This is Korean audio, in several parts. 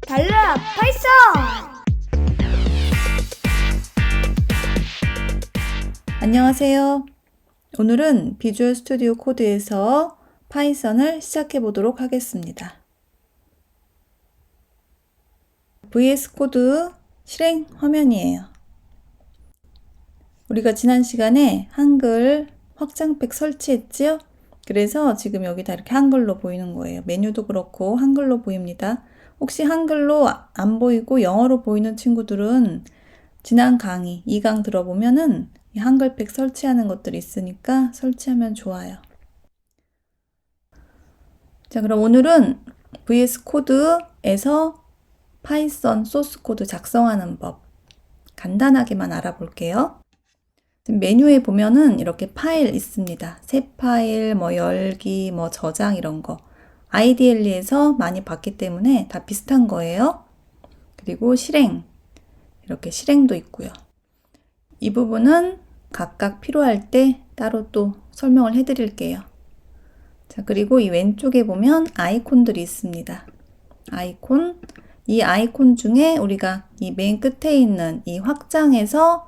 달려라 파이썬! 안녕하세요. 오늘은 비주얼 스튜디오 코드에서 파이썬을 시작해 보도록 하겠습니다. VS 코드 실행 화면이에요. 우리가 지난 시간에 한글 확장팩 설치했지요? 그래서 지금 여기다 이렇게 한글로 보이는 거예요. 메뉴도 그렇고 한글로 보입니다. 혹시 한글로 안 보이고 영어로 보이는 친구들은 지난 강의 2강 들어보면은 이 한글팩 설치하는 것들이 있으니까 설치하면 좋아요. 자, 그럼 오늘은 VS 코드에서 파이썬 소스 코드 작성하는 법 간단하게만 알아볼게요. 지금 메뉴에 보면은 이렇게 파일 있습니다. 새 파일, 열기, 저장 이런 거. IDLE에서 많이 봤기 때문에 다 비슷한 거예요. 그리고 실행. 이렇게 실행도 있고요. 이 부분은 각각 필요할 때 따로 또 설명을 해드릴게요. 자, 그리고 이 왼쪽에 보면 아이콘들이 있습니다. 아이콘. 이 아이콘 중에 우리가 이 맨 끝에 있는 이 확장해서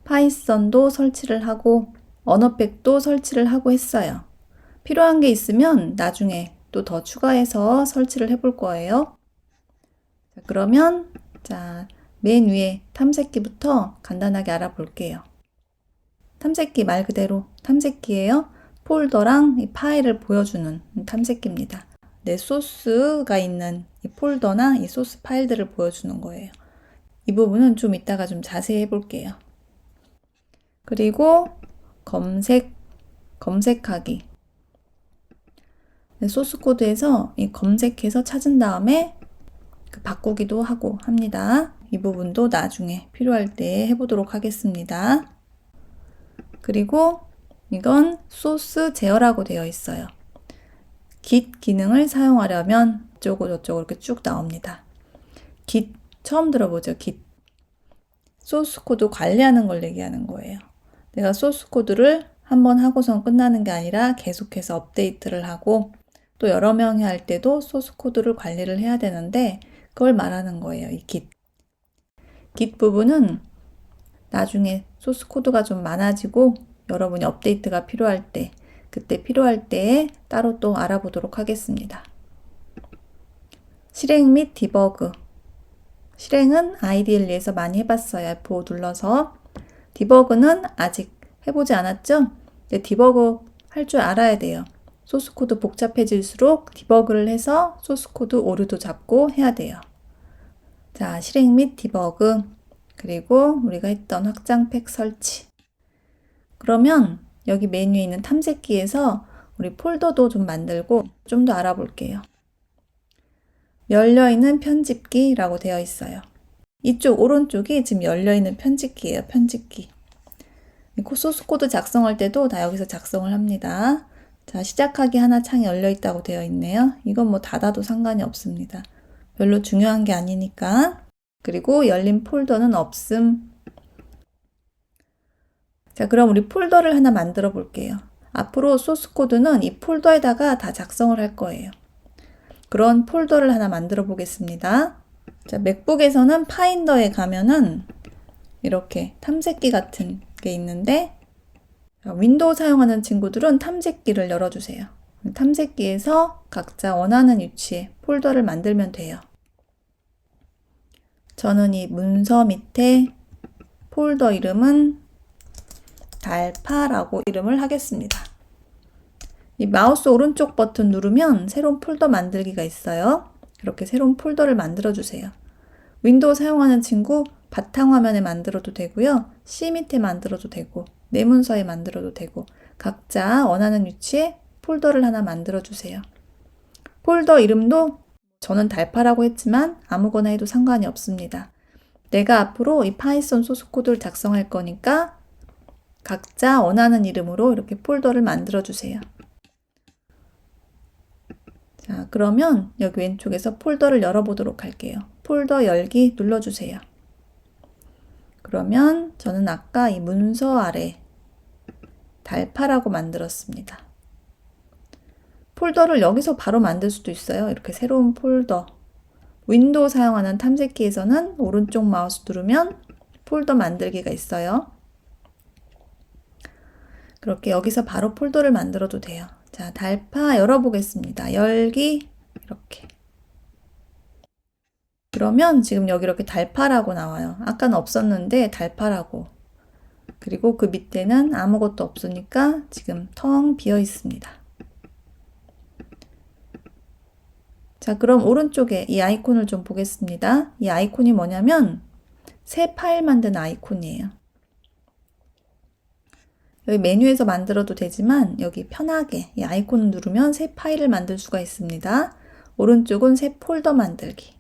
파이썬도 설치를 하고 언어팩도 설치를 하고 했어요. 필요한 게 있으면 나중에 또 더 추가해서 설치를 해볼 거예요. 자, 그러면 맨 위에 탐색기부터 간단하게 알아볼게요. 탐색기 말 그대로 탐색기예요. 폴더랑 이 파일을 보여주는 탐색기입니다. 내 소스가 있는 이 폴더나 이 소스 파일들을 보여주는 거예요. 이 부분은 좀 이따가 좀 자세히 해볼게요. 그리고 검색하기. 소스 코드에서 이 검색해서 찾은 다음에 바꾸기도 하고 합니다. 이 부분도 나중에 필요할 때 해보도록 하겠습니다. 그리고 이건 소스 제어라고 되어 있어요. git 기능을 사용하려면 저쪽으로 이렇게 쭉 나옵니다. git 처음 들어보죠? git. 소스 코드 관리하는 걸 얘기하는 거예요. 내가 소스 코드를 한번 하고선 끝나는 게 아니라 계속해서 업데이트를 하고 또 여러 명이 할 때도 소스 코드를 관리를 해야 되는데 그걸 말하는 거예요. 이 git. git 부분은 나중에 소스 코드가 좀 많아지고 여러분이 업데이트가 필요할 때 그때 필요할 때에 따로 또 알아보도록 하겠습니다. 실행 및 디버그. 실행은 IDLE에서 많이 해봤어요. F5 눌러서. 디버그는 아직 해보지 않았죠? 근데 디버그 할 줄 알아야 돼요. 소스 코드 복잡해질수록 디버그를 해서 소스 코드 오류도 잡고 해야 돼요. 자, 실행 및 디버그. 그리고 우리가 했던 확장팩 설치. 그러면 여기 메뉴에 있는 탐색기에서 우리 폴더도 좀 만들고 좀 더 알아볼게요. 열려있는 편집기라고 되어 있어요. 이쪽 오른쪽이 지금 열려있는 편집기예요. 편집기. 소스 코드 작성할 때도 다 여기서 작성을 합니다. 자, 시작하기 하나 창이 열려있다고 되어 있네요. 이건 닫아도 상관이 없습니다. 별로 중요한 게 아니니까. 그리고 열린 폴더는 없음. 자, 그럼 우리 폴더를 하나 만들어 볼게요. 앞으로 소스 코드는 이 폴더에다가 다 작성을 할 거예요. 그런 폴더를 하나 만들어 보겠습니다. 자, 맥북에서는 파인더에 가면은 이렇게 탐색기 같은 게 있는데 윈도우 사용하는 친구들은 탐색기를 열어주세요. 탐색기에서 각자 원하는 위치에 폴더를 만들면 돼요. 저는 이 문서 밑에 폴더 이름은 달파라고 이름을 하겠습니다. 이 마우스 오른쪽 버튼 누르면 새로운 폴더 만들기가 있어요. 이렇게 새로운 폴더를 만들어 주세요. 윈도우 사용하는 친구 바탕화면에 만들어도 되고요. C 밑에 만들어도 되고 내 문서에 만들어도 되고 각자 원하는 위치에 폴더를 하나 만들어 주세요. 폴더 이름도 저는 달파라고 했지만 아무거나 해도 상관이 없습니다. 내가 앞으로 이 파이썬 소스 코드를 작성할 거니까 각자 원하는 이름으로 이렇게 폴더를 만들어 주세요. 자, 그러면 여기 왼쪽에서 폴더를 열어보도록 할게요. 폴더 열기 눌러주세요. 그러면 저는 아까 이 문서 아래 달파라고 만들었습니다. 폴더를 여기서 바로 만들 수도 있어요. 이렇게 새로운 폴더. 윈도우 사용하는 탐색기에서는 오른쪽 마우스 누르면 폴더 만들기가 있어요. 그렇게 여기서 바로 폴더를 만들어도 돼요. 자, 달파 열어보겠습니다. 열기 이렇게. 그러면 지금 여기 이렇게 달파라고 나와요. 아까는 없었는데 달파라고. 그리고 그 밑에는 아무것도 없으니까 지금 텅 비어 있습니다. 자, 그럼 오른쪽에 이 아이콘을 좀 보겠습니다. 이 아이콘이 뭐냐면 새 파일 만드는 아이콘이에요. 여기 메뉴에서 만들어도 되지만 여기 편하게 이 아이콘을 누르면 새 파일을 만들 수가 있습니다. 오른쪽은 새 폴더 만들기.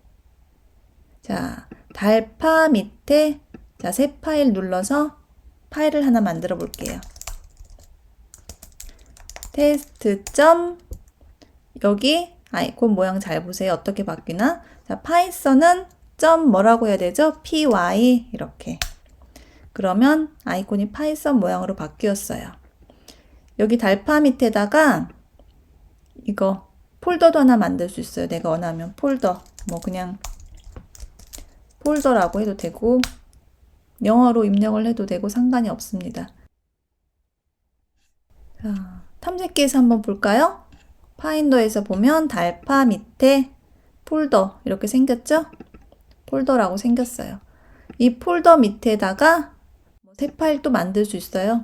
자, 달파 밑에 자, 새 파일 눌러서 파일을 하나 만들어 볼게요. 테스트 점 여기 아이콘 모양 잘 보세요. 어떻게 바뀌나? 자, 파이썬은 점 뭐라고 해야 되죠? py 이렇게. 그러면 아이콘이 파이썬 모양으로 바뀌었어요. 여기 달파 밑에다가 이거 폴더도 하나 만들 수 있어요. 내가 원하면 폴더. 뭐 그냥 폴더라고 해도 되고 영어로 입력을 해도 되고 상관이 없습니다. 자, 탐색기에서 한번 볼까요? 파인더에서 보면 달파 밑에 폴더 이렇게 생겼죠? 폴더라고 생겼어요. 이 폴더 밑에다가 새 파일 또 만들 수 있어요.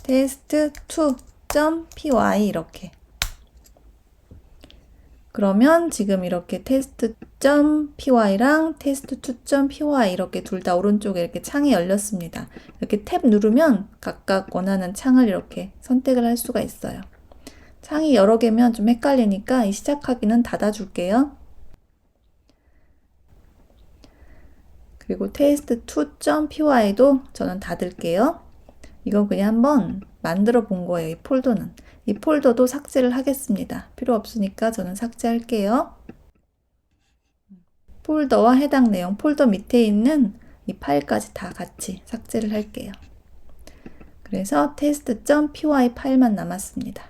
test2.py 이렇게. 그러면 지금 이렇게 test.py랑 test2.py 이렇게 둘 다 오른쪽에 이렇게 창이 열렸습니다. 이렇게 탭 누르면 각각 원하는 창을 이렇게 선택을 할 수가 있어요. 창이 여러 개면 좀 헷갈리니까 이 시작하기는 닫아줄게요. 그리고 test2.py도 저는 닫을게요. 이건 그냥 한번 만들어 본 거예요. 이 폴더는. 이 폴더도 삭제를 하겠습니다. 필요 없으니까 저는 삭제할게요. 폴더와 해당 내용, 폴더 밑에 있는 이 파일까지 다 같이 삭제를 할게요. 그래서 test.py 파일만 남았습니다.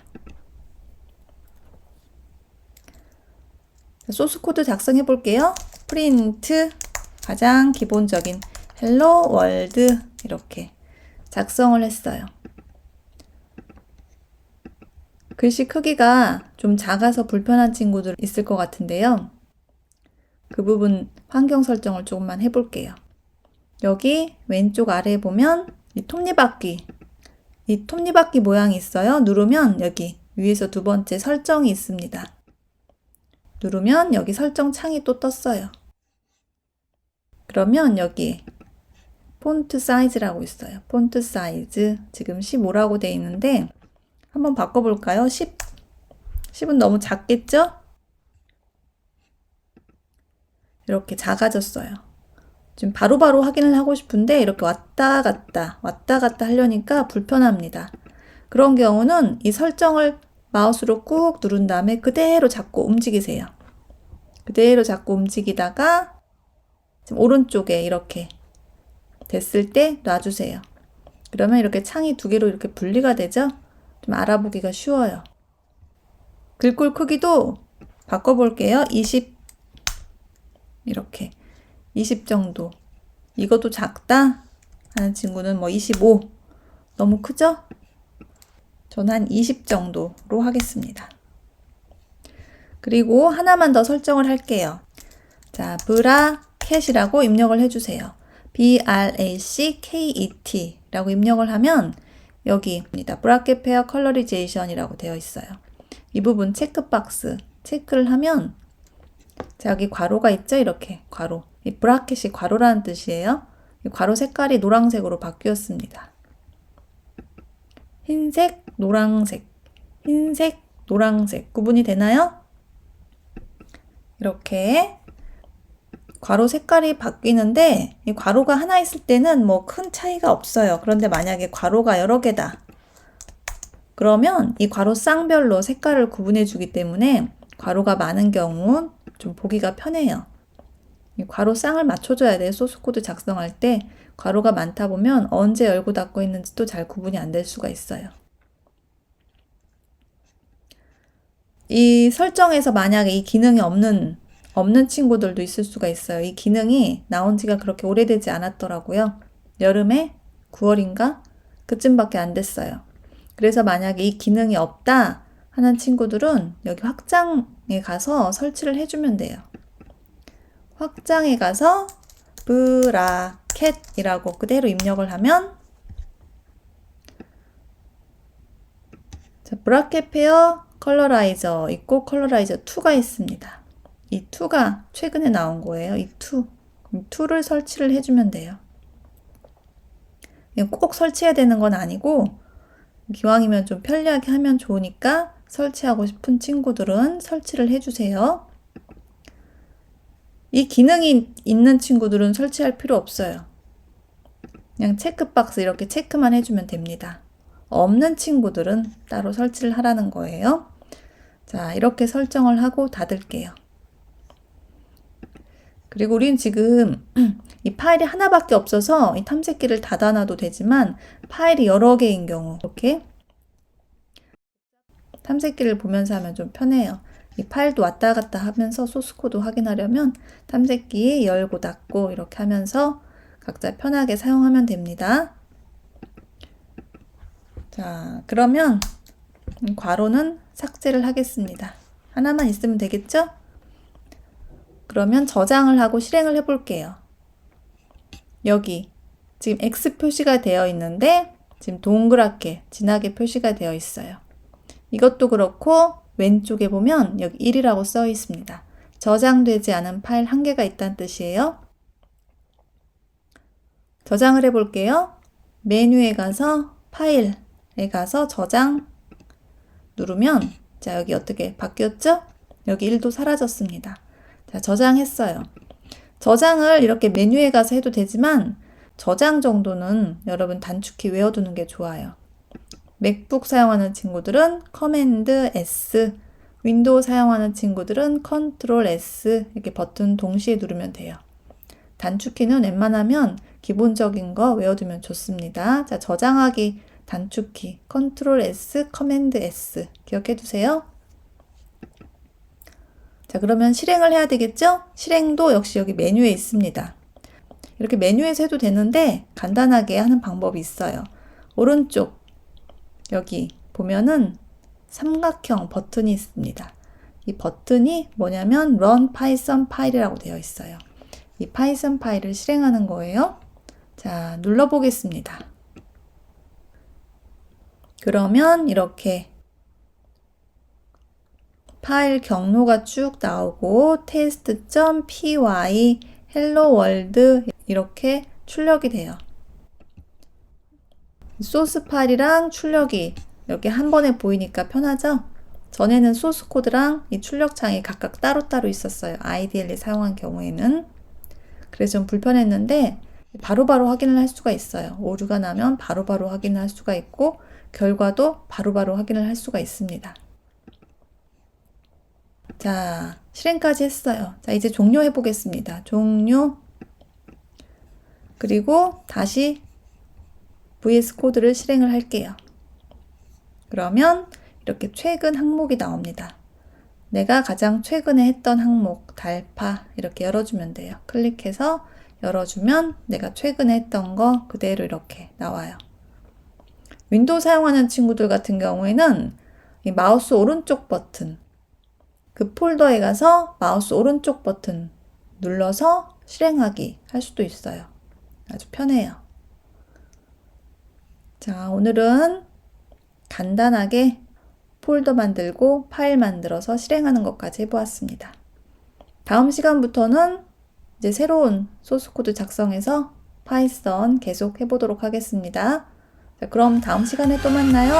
소스 코드 작성해 볼게요. 프린트 가장 기본적인 헬로 월드 이렇게 작성을 했어요. 글씨 크기가 좀 작아서 불편한 친구들 있을 것 같은데요. 그 부분 환경 설정을 조금만 해볼게요. 여기 왼쪽 아래에 보면 이 톱니바퀴 모양이 있어요. 누르면 여기 위에서 두 번째 설정이 있습니다. 누르면 여기 설정 창이 또 떴어요. 그러면 여기 폰트 사이즈라고 있어요. 폰트 사이즈 지금 15라고 돼 있는데 한번 바꿔볼까요? 10은 너무 작겠죠? 이렇게 작아졌어요. 지금 바로바로 확인을 하고 싶은데 이렇게 왔다 갔다 하려니까 불편합니다. 그런 경우는 이 설정을 마우스로 꾹 누른 다음에 그대로 잡고 움직이세요. 그대로 잡고 움직이다가 지금 오른쪽에 이렇게 됐을 때 놔주세요. 그러면 이렇게 창이 두 개로 이렇게 분리가 되죠? 좀 알아보기가 쉬워요. 글꼴 크기도 바꿔볼게요. 20 이렇게 20 정도. 이것도 작다 하는 친구는 뭐 25 너무 크죠? 저는 한 20 정도로 하겠습니다. 그리고 하나만 더 설정을 할게요. 자, 브라켓이라고 입력을 해주세요. BRACKET 라고 입력을 하면 여기입니다. 브라켓 페어 컬러리제이션이라고 되어 있어요. 이 부분 체크박스 체크를 하면 자, 여기 괄호가 있죠? 이렇게 괄호. 이 브라켓이 괄호라는 뜻이에요. 이 괄호 색깔이 노란색으로 바뀌었습니다. 흰색, 노란색, 흰색, 노란색 구분이 되나요? 이렇게 괄호 색깔이 바뀌는데 이 괄호가 하나 있을 때는 뭐 큰 차이가 없어요. 그런데 만약에 괄호가 여러 개다. 그러면 이 괄호 쌍별로 색깔을 구분해 주기 때문에 괄호가 많은 경우 좀 보기가 편해요. 이 괄호 쌍을 맞춰줘야 돼요. 소스 코드 작성할 때 괄호가 많다 보면 언제 열고 닫고 있는지도 잘 구분이 안 될 수가 있어요. 이 설정에서 만약에 이 기능이 없는 친구들도 있을 수가 있어요. 이 기능이 나온 지가 그렇게 오래되지 않았더라고요. 여름에 9월인가? 그쯤밖에 안 됐어요. 그래서 만약에 이 기능이 없다 하는 친구들은 여기 확장에 가서 설치를 해주면 돼요. 확장에 가서 브라켓이라고 그대로 입력을 하면 자, 브라켓 페어 컬러라이저 있고 컬러라이저 2가 있습니다. 이 2가 최근에 나온 거예요. 이 2를 설치를 해주면 돼요. 꼭 설치해야 되는 건 아니고 기왕이면 좀 편리하게 하면 좋으니까 설치하고 싶은 친구들은 설치를 해주세요. 이 기능이 있는 친구들은 설치할 필요 없어요. 그냥 체크박스 이렇게 체크만 해주면 됩니다. 없는 친구들은 따로 설치를 하라는 거예요. 자, 이렇게 설정을 하고 닫을게요. 그리고 우린 지금 이 파일이 하나밖에 없어서 이 탐색기를 닫아놔도 되지만 파일이 여러 개인 경우 이렇게 탐색기를 보면서 하면 좀 편해요. 이 파일도 왔다 갔다 하면서 소스코드 확인하려면 탐색기 열고 닫고 이렇게 하면서 각자 편하게 사용하면 됩니다. 자, 그러면 괄호는 삭제를 하겠습니다. 하나만 있으면 되겠죠? 그러면 저장을 하고 실행을 해볼게요. 여기 지금 X 표시가 되어 있는데 지금 동그랗게 진하게 표시가 되어 있어요. 이것도 그렇고 왼쪽에 보면 여기 1이라고 써 있습니다. 저장되지 않은 파일 1개가 있다는 뜻이에요. 저장을 해볼게요. 메뉴에 가서 파일에 가서 저장 누르면 자, 여기 어떻게 바뀌었죠? 여기 1도 사라졌습니다. 자, 저장했어요. 저장을 이렇게 메뉴에 가서 해도 되지만 저장 정도는 여러분 단축키 외워두는 게 좋아요. 맥북 사용하는 친구들은 커맨드 S, 윈도우 사용하는 친구들은 컨트롤 S 이렇게 버튼 동시에 누르면 돼요. 단축키는 웬만하면 기본적인 거 외워두면 좋습니다. 자, 저장하기 단축키 컨트롤 S, 커맨드 S 기억해 두세요. 자, 그러면 실행을 해야 되겠죠? 실행도 역시 여기 메뉴에 있습니다. 이렇게 메뉴에서 해도 되는데 간단하게 하는 방법이 있어요. 오른쪽 여기 보면은 삼각형 버튼이 있습니다. 이 버튼이 뭐냐면 Run Python 파일이라고 되어 있어요. 이 파이썬 파일을 실행하는 거예요. 자, 눌러보겠습니다. 그러면 이렇게 파일 경로가 쭉 나오고 test.py hello world 이렇게 출력이 돼요. 소스 파일이랑 출력이 이렇게 한 번에 보이니까 편하죠? 전에는 소스 코드랑 이 출력창이 각각 따로따로 있었어요. IDLE 사용한 경우에는. 그래서 좀 불편했는데 바로바로 확인을 할 수가 있어요. 오류가 나면 바로바로 확인을 할 수가 있고 결과도 바로바로 확인을 할 수가 있습니다. 자, 실행까지 했어요. 자, 이제 종료해 보겠습니다. 종료. 그리고 다시 VS 코드를 실행을 할게요. 그러면 이렇게 최근 항목이 나옵니다. 내가 가장 최근에 했던 항목, 달파 이렇게 열어주면 돼요. 클릭해서 열어주면 내가 최근에 했던 거 그대로 이렇게 나와요. 윈도우 사용하는 친구들 같은 경우에는 이 마우스 오른쪽 버튼, 그 폴더에 가서 마우스 오른쪽 버튼 눌러서 실행하기 할 수도 있어요. 아주 편해요. 자, 오늘은 간단하게 폴더 만들고 파일 만들어서 실행하는 것까지 해보았습니다. 다음 시간부터는 이제 새로운 소스 코드 작성해서 파이썬 계속 해보도록 하겠습니다. 자, 그럼 다음 시간에 또 만나요.